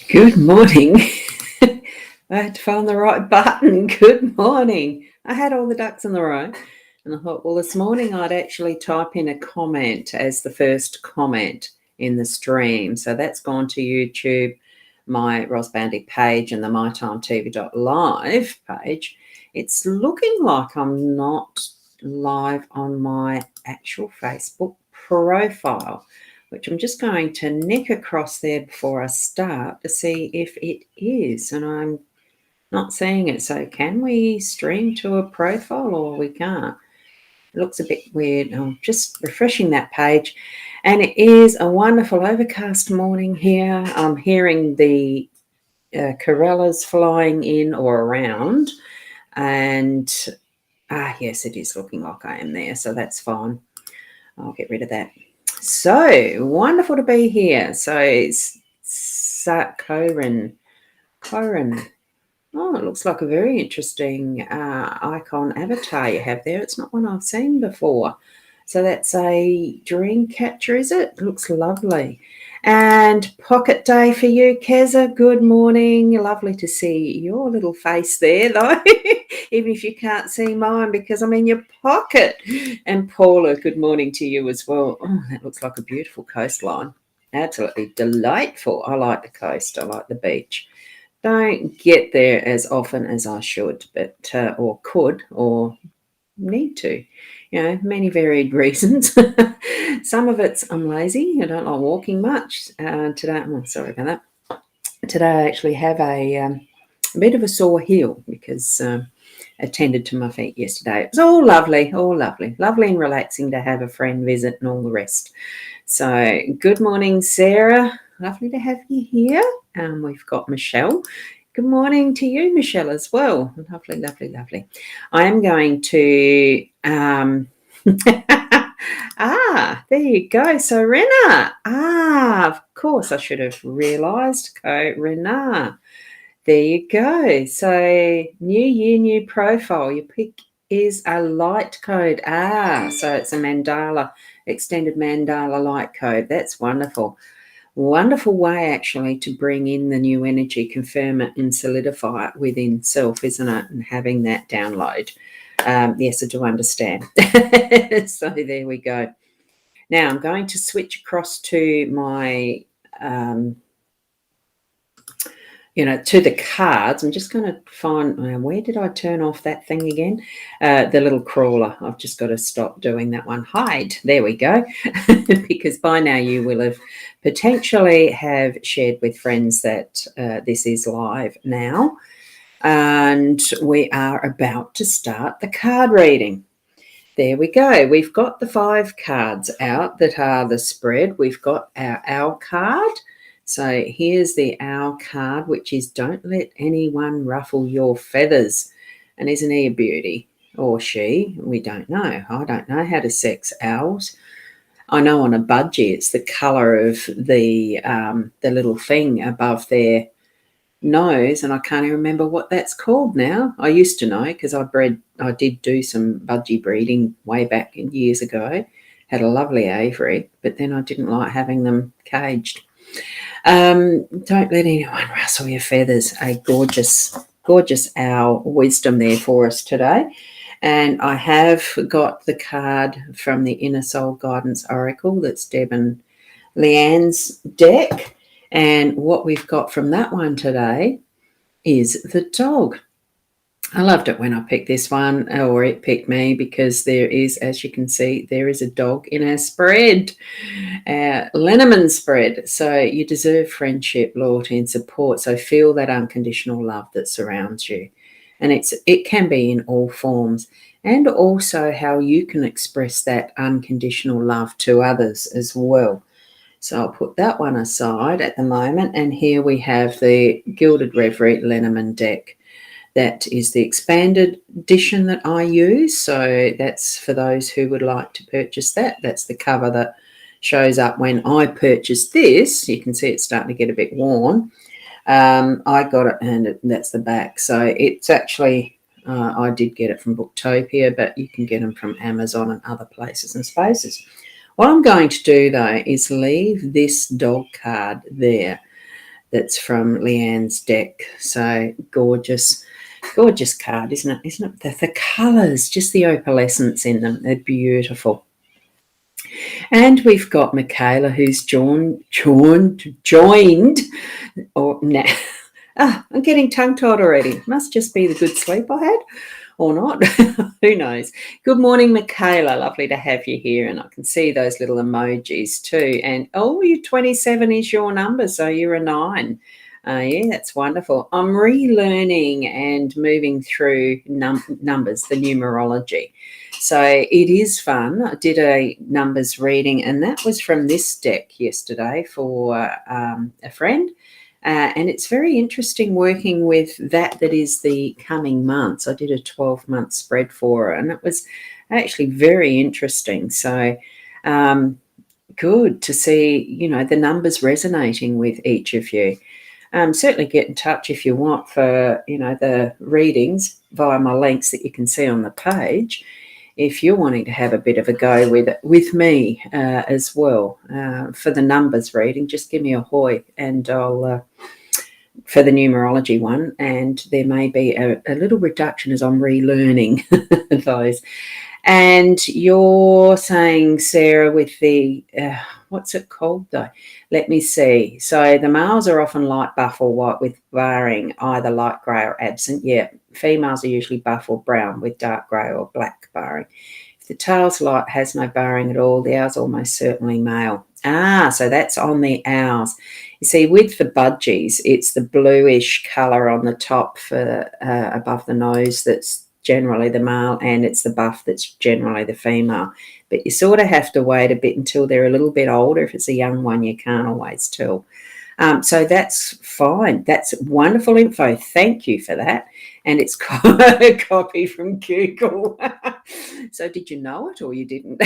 Good morning. I had to find the right button. Good morning. I had all the ducks in the row, and I thought, well, this morning I'd actually type in a comment as the first comment in the stream. So that's gone to YouTube, my Ros Boundy page, and the mytimetv.live page. It's looking like I'm not live on my actual Facebook profile, which I'm just going to nick across there before I start to see if it is. And I'm not seeing it. So can we stream to a profile or we can't? It looks a bit weird. I'm just refreshing that page. And it is a wonderful overcast morning here. I'm hearing the corellas flying in or around. And yes, it is looking like I am there. So that's fine. I'll get rid of that. So wonderful to be here. So it's Corin. Oh, it looks like a very interesting icon avatar you have there. It's not one I've seen before. So that's a dream catcher, is it? It looks lovely. And pocket day for you, Keza. Good morning. Lovely to see your little face there, though, even if you can't see mine because I'm in your pocket. And Paula, good morning to you as well. Oh, that looks like a beautiful coastline. Absolutely delightful. I like the coast. I like the beach. Don't get there as often as I should, but or could or need to. You know, many varied reasons. Some of it's I'm lazy. I don't like walking much. Today, sorry about that. Today I actually have a bit of a sore heel because I attended to my feet yesterday. It was all lovely and relaxing to have a friend visit and all the rest. So good morning, Sarah. Lovely to have you here. We've got Michelle. Good morning to you, Michelle, as well. Lovely. I am going to there you go. So Rena. Of course I should have realised. Rena. There you go. So new year, new profile. Your pick is a light code. So it's a mandala, extended mandala light code. That's wonderful. Wonderful way actually to bring in the new energy, confirm it and solidify it within self, isn't it? And having that download. Yes, I do understand. So there we go. Now I'm going to switch across to my to the cards. I'm just going to find, where did I turn off that thing again? The little crawler. I've just got to stop doing that one. Hide. There we go. Because by now you will have potentially have shared with friends that this is live now. And we are about to start the card reading. There we go. We've got the 5 cards out that are the spread. We've got our owl card. So here's the owl card, which is don't let anyone ruffle your feathers. And isn't he a beauty? Or she? We don't know. I don't know how to sex owls. I know on a budgie it's the colour of the little thing above their nose, and I can't even remember what that's called now. I used to know because I did do some budgie breeding way back years ago. Had a lovely aviary, but then I didn't like having them caged. Don't let anyone rustle your feathers. A gorgeous owl wisdom there for us today. And I have got the card from the Inner Soul Guidance Oracle. That's Deb and Leanne's deck. And what we've got from that one today is the dog. I loved it when I picked this one, or it picked me, because there is, as you can see, there is a dog in our spread, LENORMAND spread. So you deserve friendship, loyalty and support. So feel that unconditional love that surrounds you. And it can be in all forms, and also how you can express that unconditional love to others as well. So I'll put that one aside at the moment. And here we have the Gilded Reverie LENORMAND deck. That is the expanded edition that I use. So that's for those who would like to purchase that. That's the cover that shows up when I purchased this. You can see it's starting to get a bit worn. I got it, and that's the back. So it's actually, I did get it from Booktopia, but you can get them from Amazon and other places and spaces. What I'm going to do, though, is leave this dog card there. That's from Leanne's deck. So gorgeous, gorgeous card, isn't it? Isn't it? The colours, just the opalescence in them, they're beautiful. And we've got Michaela, who's joined, or now. I'm getting tongue-tied already. Must just be the good sleep I had, or not. Who knows? Good morning, Michaela. Lovely to have you here. And I can see those little emojis too. And, oh, you 27 is your number, so you're a 9. Yeah, that's wonderful. I'm relearning and moving through numbers, the numerology. So it is fun. I did a numbers reading, and that was from this deck yesterday for a friend. And it's very interesting working with that is the coming months. I did a 12-month spread for her, and it was actually very interesting. So good to see, the numbers resonating with each of you. Certainly get in touch if you want for, the readings via my links that you can see on the page. If you're wanting to have a bit of a go with me as well for the numbers reading, just give me a hoy and I'll for the numerology one, and there may be a little reduction as I'm relearning those. And you're saying, Sarah, with the, what's it called though? Let me see. So the males are often light buff or white with barring, either light grey or absent. Yeah, females are usually buff or brown with dark grey or black barring. If the tail's light, has no barring at all, the owl's almost certainly male. So that's on the owls. You see, with the budgies, it's the bluish colour on the top for above the nose that's generally the male, and it's the buff that's generally the female. But you sort of have to wait a bit until they're a little bit older. If it's a young one, you can't always tell. So that's fine. That's wonderful info. Thank you for that. And it's a copy from Google. So did you know it or you didn't?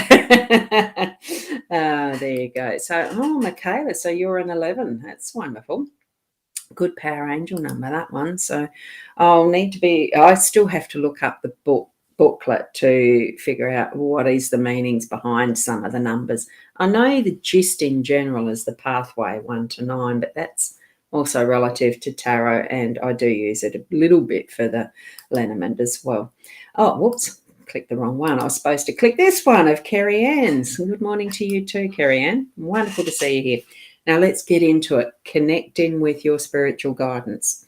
There you go. So, Michaela, so you're an 11. That's wonderful. Good power angel number, that one. So I still have to look up the booklet to figure out what is the meanings behind some of the numbers. I know the gist in general is the pathway 1 to 9, but that's also relative to tarot, and I do use it a little bit for the Lenormand as well. Oh, whoops, clicked the wrong one. I was supposed to click this one of Kerry Ann's. Good morning to you too, Kerry Ann. Wonderful to see you here. Now let's get into it, connecting with your spiritual guidance.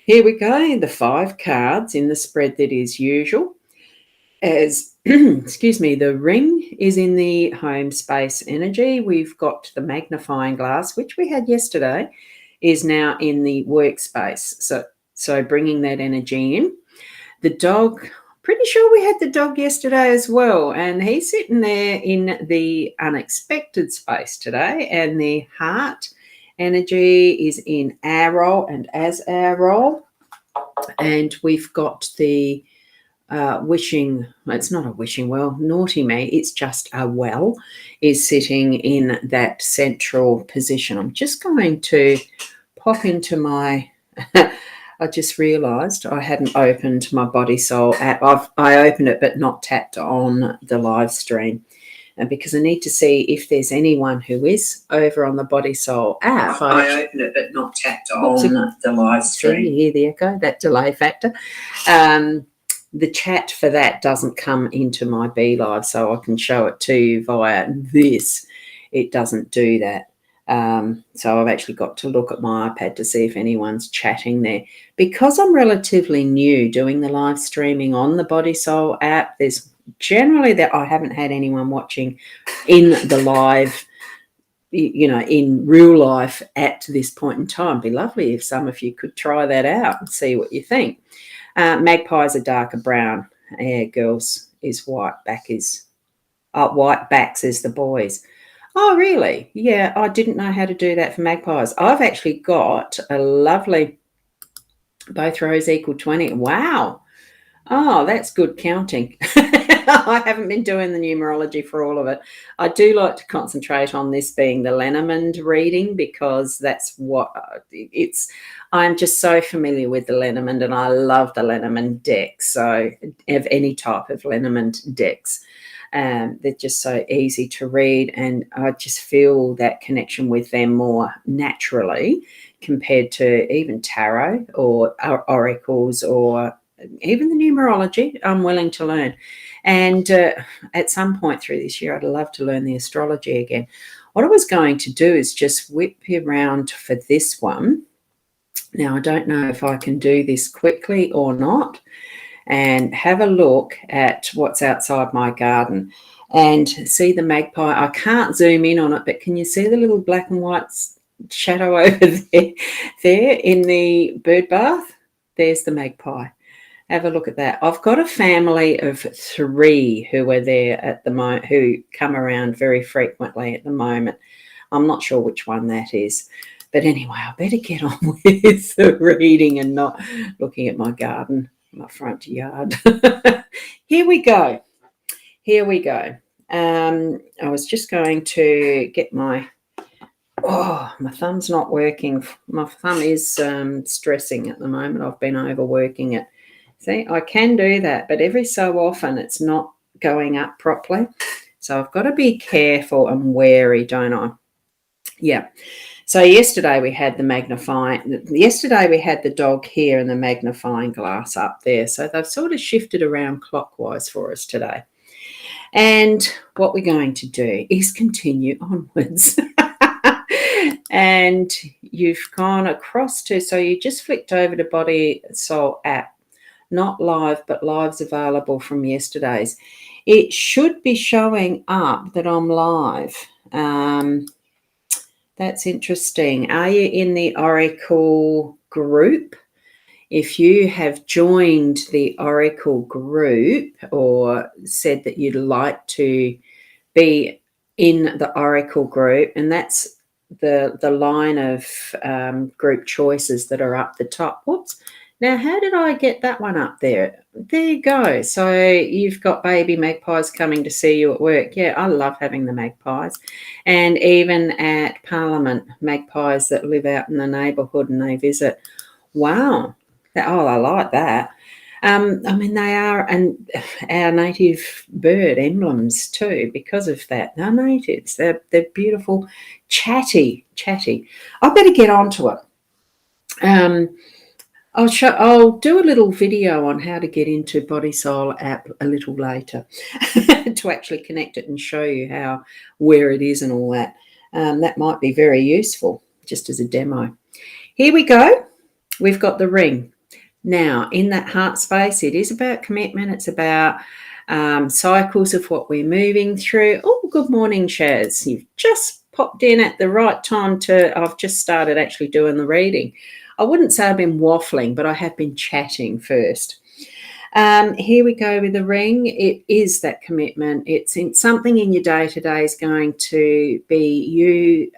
Here we go, the 5 cards in the spread that is usual. As, excuse me, the ring is in the home space energy. We've got the magnifying glass, which we had yesterday, is now in the workspace. So bringing that energy in. The dog, pretty sure we had the dog yesterday as well, and he's sitting there in the unexpected space today, and the heart energy is in our role and as our role. And we've got the wishing, it's not a wishing well, naughty me, it's just a well, is sitting in that central position. I'm just going to pop into my I just realised I hadn't opened my Body Soul app. I opened it but not tapped on the live stream, because I need to see if there's anyone who is over on the Body Soul app. I opened it but not tapped on the live stream. You hear the echo, that delay factor. The chat for that doesn't come into my Be Live, so I can show it to you via this. It doesn't do that. So I've actually got to look at my iPad to see if anyone's chatting there. Because I'm relatively new doing the live streaming on the Body Soul app, there's generally that I haven't had anyone watching in the live, in real life at this point in time. It'd be lovely if some of you could try that out and see what you think. Magpies are darker brown. Girls is white. White backs is the boys. Oh, really? Yeah, I didn't know how to do that for magpies. I've actually got a lovely, both rows equal 20. Wow. Oh, that's good counting. I haven't been doing the numerology for all of it. I do like to concentrate on this being the Lenormand reading, because that's what it's. I'm just so familiar with the Lenormand, and I love the Lenormand decks, so of any type of Lenormand decks. They're just so easy to read, and I just feel that connection with them more naturally compared to even tarot or oracles or even the numerology. I'm willing to learn. And at some point through this year, I'd love to learn the astrology again. What I was going to do is just whip around for this one. Now, I don't know if I can do this quickly or not, and have a look at what's outside my garden and see the magpie. I can't zoom in on it, but can you see the little black and white shadow over there in the bird bath? There's the magpie. Have a look at that. I've got a family of 3 who are there at the moment, who come around very frequently at the moment. I'm not sure which one that is. But anyway, I better get on with the reading and not looking at my garden, my front yard. Here we go. I was just going to get my thumb's not working. My thumb is stressing at the moment. I've been overworking it. See, I can do that, but every so often it's not going up properly. So I've got to be careful and wary, don't I? Yeah. So yesterday we had the dog here and the magnifying glass up there. So they've sort of shifted around clockwise for us today. And what we're going to do is continue onwards. And you've gone across to, so you just flicked over to Body Soul app. Not live, but live's available from yesterday's. It should be showing up that I'm live. That's interesting. Are you in the Oracle group? If you have joined the Oracle group or said that you'd like to be in the Oracle group, and that's the line of group choices that are up the top. Whoops. Now, how did I get that one up there? There you go. So you've got baby magpies coming to see you at work. Yeah, I love having the magpies. And even at Parliament, magpies that live out in the neighbourhood and they visit. Wow. I like that. They are our native bird emblems too because of that. They're natives. They're beautiful, chatty. I better get onto it. I'll do a little video on how to get into Body Soul app a little later to actually connect it and show you where it is and all that. That might be very useful just as a demo. Here we go. We've got the ring. Now, in that heart space, it is about commitment. It's about cycles of what we're moving through. Oh, good morning, Shaz. You've just popped in at the right time I've just started actually doing the reading. I wouldn't say I've been waffling, but I have been chatting first. Here we go with the ring. It is that commitment. It's something in your day-to-day is going to be you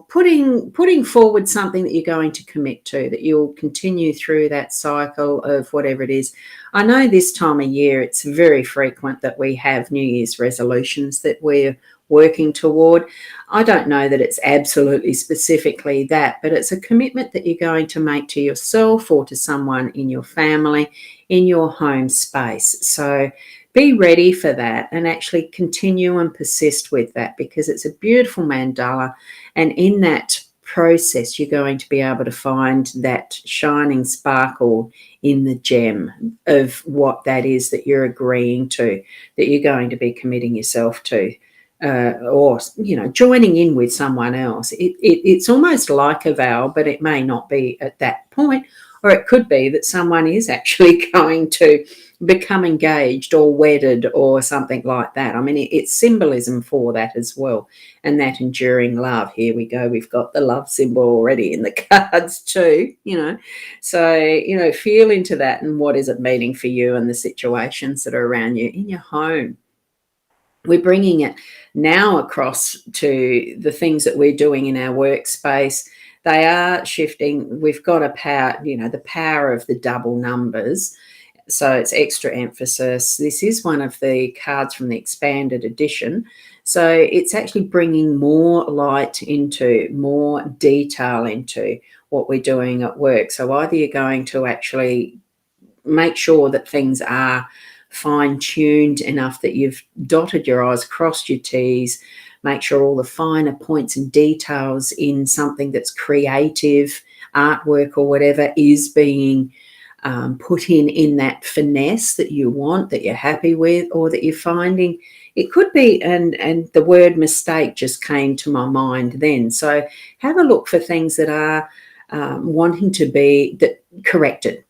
putting forward something that you're going to commit to, that you'll continue through that cycle of whatever it is. I know this time of year it's very frequent that we have New Year's resolutions that we're working toward. I don't know that it's absolutely specifically that, but it's a commitment that you're going to make to yourself or to someone in your family, in your home space. So be ready for that and actually continue and persist with that, because it's a beautiful mandala, and in that process you're going to be able to find that shining sparkle in the gem of what that is that you're agreeing to, that you're going to be committing yourself to. Or joining in with someone else. It's almost like a vow, but it may not be at that point, or it could be that someone is actually going to become engaged or wedded or something like that. I mean, it's symbolism for that as well, and that enduring love. Here we go. We've got the love symbol already in the cards too, So, feel into that and what is it meaning for you and the situations that are around you in your home. We're bringing it now across to the things that we're doing in our workspace. They are shifting. We've got a power, the power of the double numbers. So it's extra emphasis. This is one of the cards from the expanded edition. So it's actually bringing more light into, more detail into what we're doing at work. So either you're going to actually make sure that things are fine-tuned enough that you've dotted your I's, crossed your T's, make sure all the finer points and details in something that's creative, artwork or whatever, is being put in that finesse that you want, that you're happy with, or that you're finding. It could be, and the word mistake just came to my mind then. So have a look for things that are wanting to be corrected,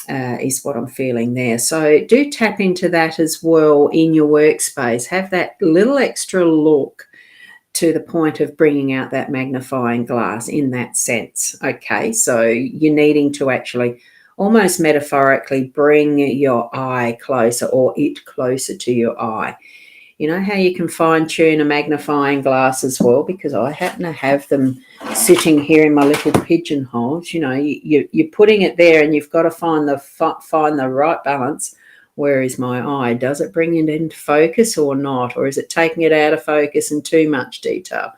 is what I'm feeling there. So do tap into that as well in your workspace. Have that little extra look to the point of bringing out that magnifying glass in that sense. Okay, so you're needing to actually almost metaphorically bring your eye closer, or it closer to your eye. You know how you can fine-tune a magnifying glass as well, because I happen to have them sitting here in my little pigeonholes. You know, you're putting it there, and you've got to find the right balance. Where is my eye? Does it bring it into focus or not? Or is it taking it out of focus and too much detail?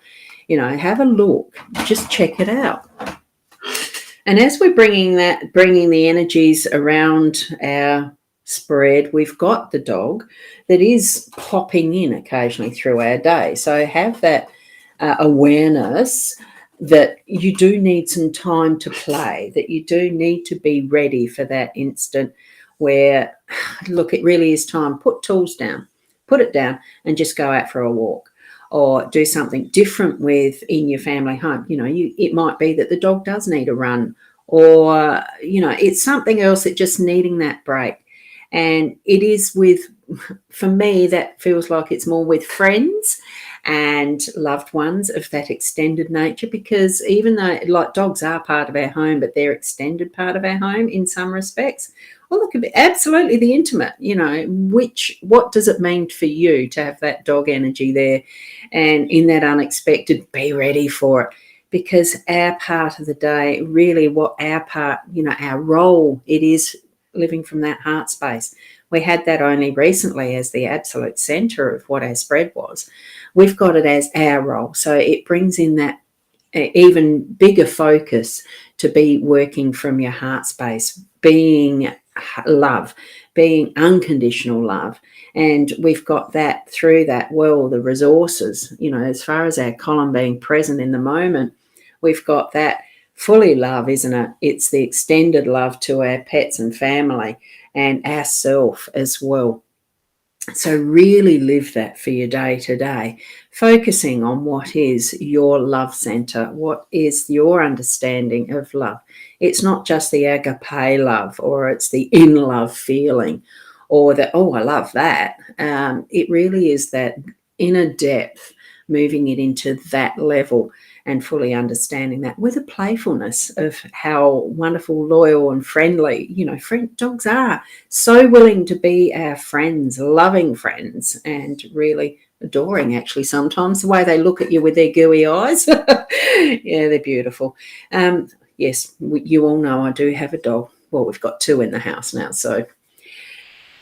You know, have a look. Just check it out. And as we're bringing the energies around our spread, we've got the dog that is popping in occasionally through our day. So have that awareness that you do need some time to play, that you do need to be ready for that instant where, look, it really is time. Put tools down, put it down, and just go out for a walk, or do something different in your family home. You know, it might be that the dog does need a run, or, you know, it's something else that just needing that break. And it is for me, that feels like it's more with friends and loved ones of that extended nature, because even though, like, dogs are part of our home, but they're extended part of our home in some respects. Well, look, absolutely the intimate, you know, what does it mean for you to have that dog energy there, and in that unexpected, be ready for it, because our part of the day, really what our part, you know, our role, it is living from that heart space. We had that only recently as the absolute center of what our spread was. We've got it as our role. So it brings in that even bigger focus to be working from your heart space, being love, being unconditional love. And we've got that through that, well, the resources, you know, as far as our column being present in the moment, we've got that fully love, isn't it? It's the extended love to our pets and family and ourself as well. So really live that for your day to day, focusing on what is your love center, what is your understanding of love. It's not just the agape love, or it's the in love feeling, or that, oh, I love that. It really is that inner depth, moving it into that level and fully understanding that, with a playfulness of how wonderful, loyal and friendly, you know, dogs are so willing to be our friends, loving friends, and really adoring, actually, sometimes the way they look at you with their gooey eyes. Yeah, they're beautiful. Yes, you all know I do have a dog. Well, we've got two in the house now. So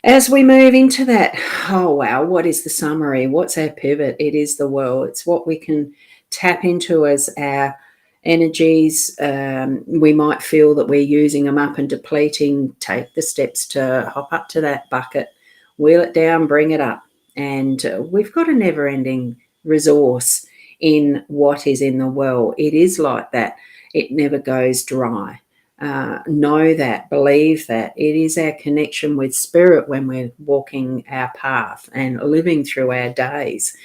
as we move into that, oh, wow, what is the summary? What's our pivot? It is the world. It's what we can tap into as our energies. We might feel that we're using them up and depleting. Take the steps to hop up to that bucket, wheel it down, bring it up. And we've got a never-ending resource in what is in the well. It is like that. It never goes dry. Know that, believe that. It is our connection with spirit when we're walking our path and living through our days,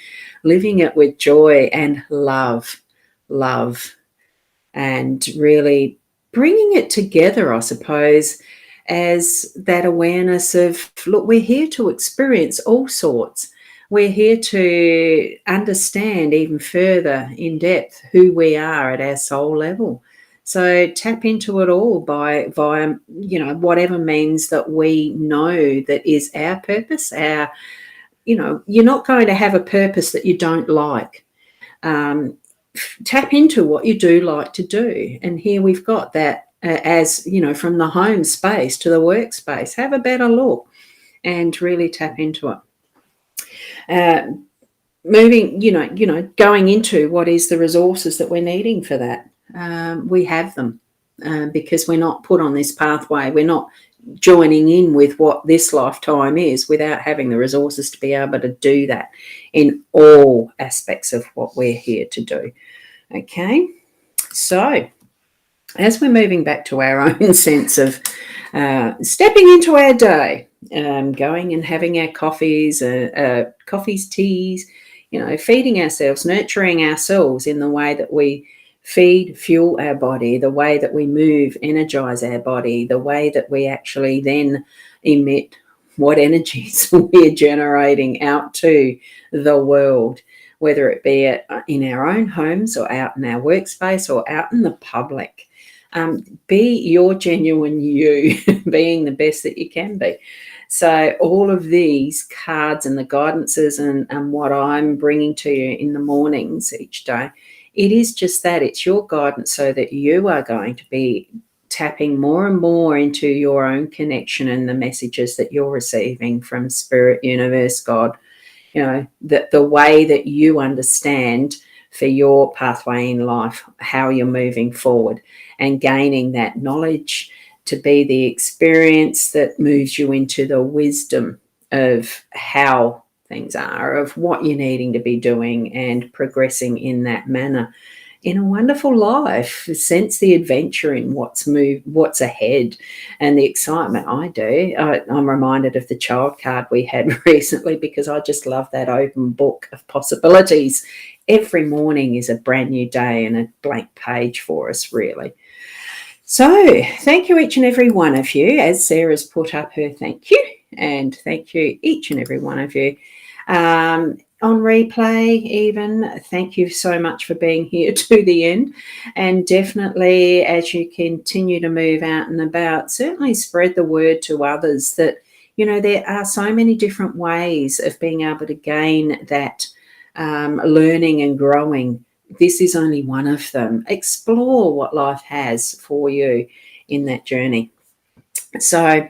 living it with joy and love, and really bringing it together, I suppose, as that awareness of, look, we're here to experience all sorts. We're here to understand even further in depth who we are at our soul level. So tap into it all via, you know, whatever means that we know that is our purpose. You know, you're not going to have a purpose that you don't like. Tap into what you do like to do. And here we've got that, as, you know, from the home space to the workspace. Have a better look and really tap into it. Moving, you know, going into what is the resources that we're needing for that. We have them, because we're not put on this pathway. We're not joining in with what this lifetime is without having the resources to be able to do that in all aspects of what we're here to do. Okay, so as we're moving back to our own sense of stepping into our day, going and having our coffees, teas, feeding ourselves, nurturing ourselves in the way that we feed, fuel our body, the way that we move, energize our body, the way that we actually then emit what energies we're generating out to the world, whether it be in our own homes or out in our workspace or out in the public. Be your genuine you, being the best that you can be. So all of these cards and the guidances and what I'm bringing to you in the mornings each day, it is just that. It's your guidance so that you are going to be tapping more and more into your own connection and the messages that you're receiving from Spirit, Universe, God, that the way that you understand for your pathway in life, how you're moving forward, and gaining that knowledge to be the experience that moves you into the wisdom of how things are, of what you're needing to be doing and progressing in that manner in a wonderful life. Sense the adventure in what's ahead, and the excitement. I do. I'm reminded of the child card we had recently, because I just love that open book of possibilities. Every morning is a brand new day and a blank page for us, really. So thank you, each and every one of you, as Sarah's put up her thank you, and thank you, each and every one of you. On replay even, thank you so much for being here to the end. And definitely, as you continue to move out and about, certainly spread the word to others that, there are so many different ways of being able to gain that learning and growing. This is only one of them. Explore what life has for you in that journey. So,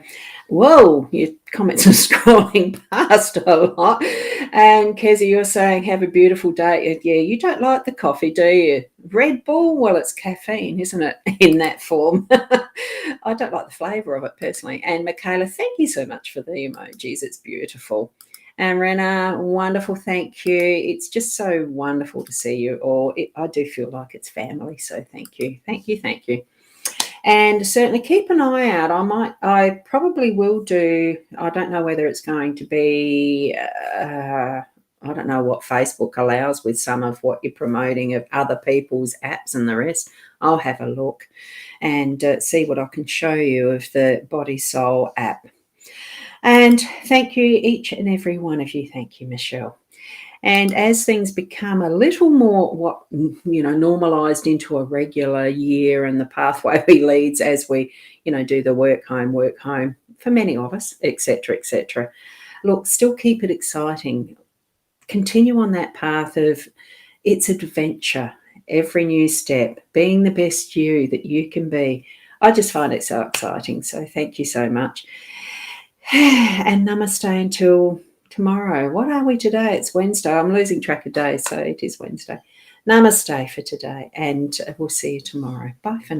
whoa, your comments are scrolling past a lot. And Kezi, you're saying, have a beautiful day. Yeah, you don't like the coffee, do you? Red Bull? Well, it's caffeine, isn't it, in that form? I don't like the flavour of it personally. And Michaela, thank you so much for the emojis. It's beautiful. And Rena, wonderful, thank you. It's just so wonderful to see you all. I do feel like it's family, so thank you. Thank you, thank you. And certainly keep an eye out. I probably will do, I don't know whether it's going to be, I don't know what Facebook allows with some of what you're promoting of other people's apps and the rest. I'll have a look and see what I can show you of the Body Soul app. And thank you, each and every one of you. Thank you, Michelle. And as things become a little more, normalised into a regular year, and the pathway leads as we, do the work home for many of us, etc., etc. Look, still keep it exciting. Continue on that path of it's adventure, every new step, being the best you that you can be. I just find it so exciting. So thank you so much. And namaste until tomorrow. What are we today? It's Wednesday. I'm losing track of days, so it is Wednesday. Namaste for today, and we'll see you tomorrow. Bye for now.